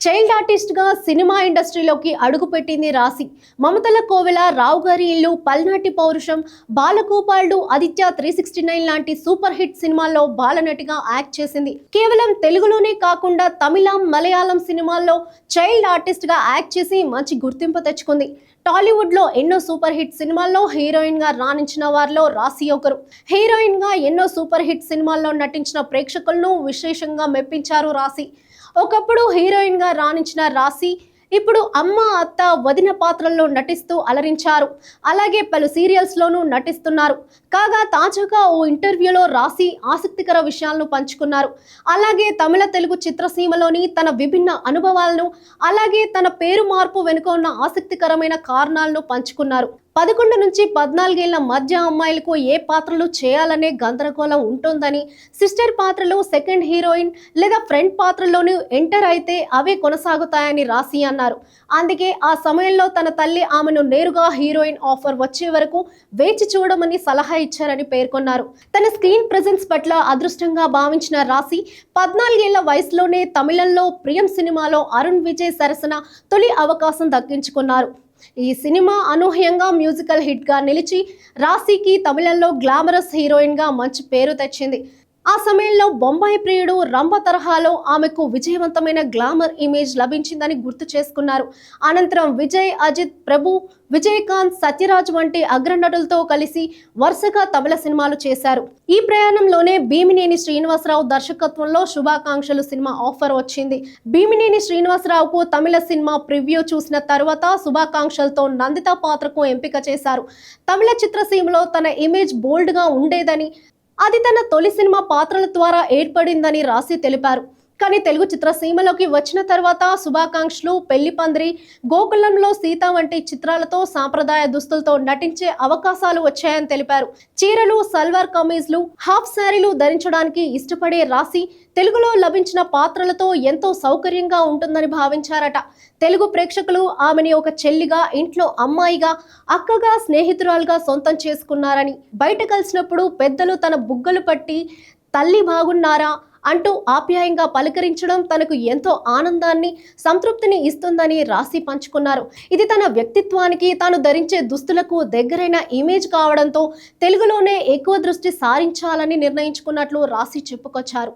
Child artist గా cinema ఇండస్ట్రీలోకి అడుగుపెట్టింది రాశి. మమతల కోవెల, రావు గారి ఇల్లు, పల్నాటి పౌరుషం, బాలగోపాలుడు, ఆదిత్య 369 లాంటి సూపర్ హిట్ సినిమాల్లో బాలనటిగా యాక్ట్ చేసింది. కేవలం తెలుగులోనే కాకుండా తమిళం, మలయాళం సినిమాల్లో చైల్డ్ ఆర్టిస్ట్ గా యాక్ట్ చేసి మంచి గుర్తింపు తెచ్చుకుంది. టాలీవుడ్ లో ఎన్నో సూపర్ హిట్ సినిమాల్లో హీరోయిన్ గా రాణించిన వారిలో రాశి ఒకరు. హీరోయిన్ గా ఎన్నో సూపర్ హిట్ సినిమాల్లో నటించిన ప్రేక్షకులను విశేషంగా మెప్పించారు రాశి. ఒకప్పుడు హీరోయిన్ గా రాణించిన రాశి ఇప్పుడు అమ్మ, అత్త, వదిన పాత్రల్లో నటిస్తూ అలరించారు. అలాగే పలు సీరియల్స్ లోనూ నటిస్తున్నారు. కాగా తాజాగా ఓ ఇంటర్వ్యూలో రాశి ఆసక్తికర విషయాలను పంచుకున్నారు. అలాగే తమిళ, తెలుగు చిత్రసీమలోని తన విభిన్న అనుభవాలను, అలాగే తన పేరు మార్పు వెనుక ఉన్న ఆసక్తికరమైన కారణాలను పంచుకున్నారు. 11 నుంచి 14 ఏళ్ల మధ్య అమ్మాయిలకు ఏ పాత్రలు చేయాలనే గందరగోళం ఉంటుందని, సిస్టర్ పాత్రలు సెకండ్ హీరోయిన్ లేదా ఫ్రెండ్ పాత్రలోనూ ఎంటర్ అయితే అవే కొనసాగుతాయని రాశి అన్నారు. అందుకే ఆ సమయంలో తన తల్లి ఆమెను నేరుగా హీరోయిన్ ఆఫర్ వచ్చే వరకు వేచి చూడమని సలహా ఇచ్చారని పేర్కొన్నారు. తన స్క్రీన్ ప్రెజెన్స్ పట్ల అదృష్టంగా భావించిన రాశి 14 ఏళ్ల వయసులోనే తమిళంలో ప్రియం సినిమాలో అరుణ్ విజయ్ సరసన తొలి అవకాశం దక్కించుకున్నారు. ఈ సినిమా అనూహ్యంగా మ్యూజికల్ హిట్ గా నిలిచి రాశికి తమిళంలో గ్లామరస్ హీరోయిన్ గా మంచి పేరు తెచ్చింది. ఆ సమయంలో బొంబాయి ప్రియుడు, రంభ తరహాలో ఆమెకు విజయవంతమైన గ్లామర్ ఇమేజ్ లభించిందని గుర్తు చేసుకున్నారు. అనంతరం విజయ్, అజిత్, ప్రభు, విజయకాంత్, సత్యరాజ్ వంటి అగ్రనటులతో కలిసి వరుసగా తమిళ సినిమాలు చేశారు. ఈ ప్రయాణంలోనే భీమినేని శ్రీనివాసరావు దర్శకత్వంలో శుభాకాంక్షలు సినిమా ఆఫర్ వచ్చింది. భీమినేని శ్రీనివాసరావుకు తమిళ సినిమా ప్రివ్యూ చూసిన తర్వాత శుభాకాంక్షలతో నందిత పాత్రకు ఎంపిక చేశారు. తమిళ చిత్రసీమలో తన ఇమేజ్ బోల్డ్ గా ఉండేదని, అది తన తొలి సినిమా పాత్రల ద్వారా ఏర్పడిందని రాశి తెలిపారు. కానీ తెలుగు చిత్రసీమలోకి వచ్చిన తర్వాత శుభాకాంక్షలు, పెళ్లి పందిరి, గోకులంలో సీత వంటి చిత్రాలతో సాంప్రదాయ దుస్తులతో నటించే అవకాశాలు వచ్చాయని తెలిపారు. చీరలు, సల్వార్ కమీజ్లు, హాఫ్ శారీలు ధరించడానికి ఇష్టపడే రాశి తెలుగులో లభించిన పాత్రలతో ఎంతో సౌకర్యంగా ఉంటుందని భావించారట. తెలుగు ప్రేక్షకులు ఆమెని ఒక చెల్లిగా, ఇంట్లో అమ్మాయిగా, అక్కగా, స్నేహితురాలుగా సొంతం చేసుకున్నారని, బయట కలిసినప్పుడు పెద్దలు తన బుగ్గలు పట్టి తల్లి బాగున్నారా అంటూ ఆప్యాయంగా పలకరించడం తనకు ఎంతో ఆనందాన్ని, సంతృప్తిని ఇస్తుందని రాశి పంచుకున్నారు. ఇది తన వ్యక్తిత్వానికి, తాను ధరించే దుస్తులకు దగ్గరైన ఇమేజ్ కావడంతో తెలుగులోనే ఎక్కువ దృష్టి సారించాలని నిర్ణయించుకున్నట్లు రాశి చెప్పుకొచ్చారు.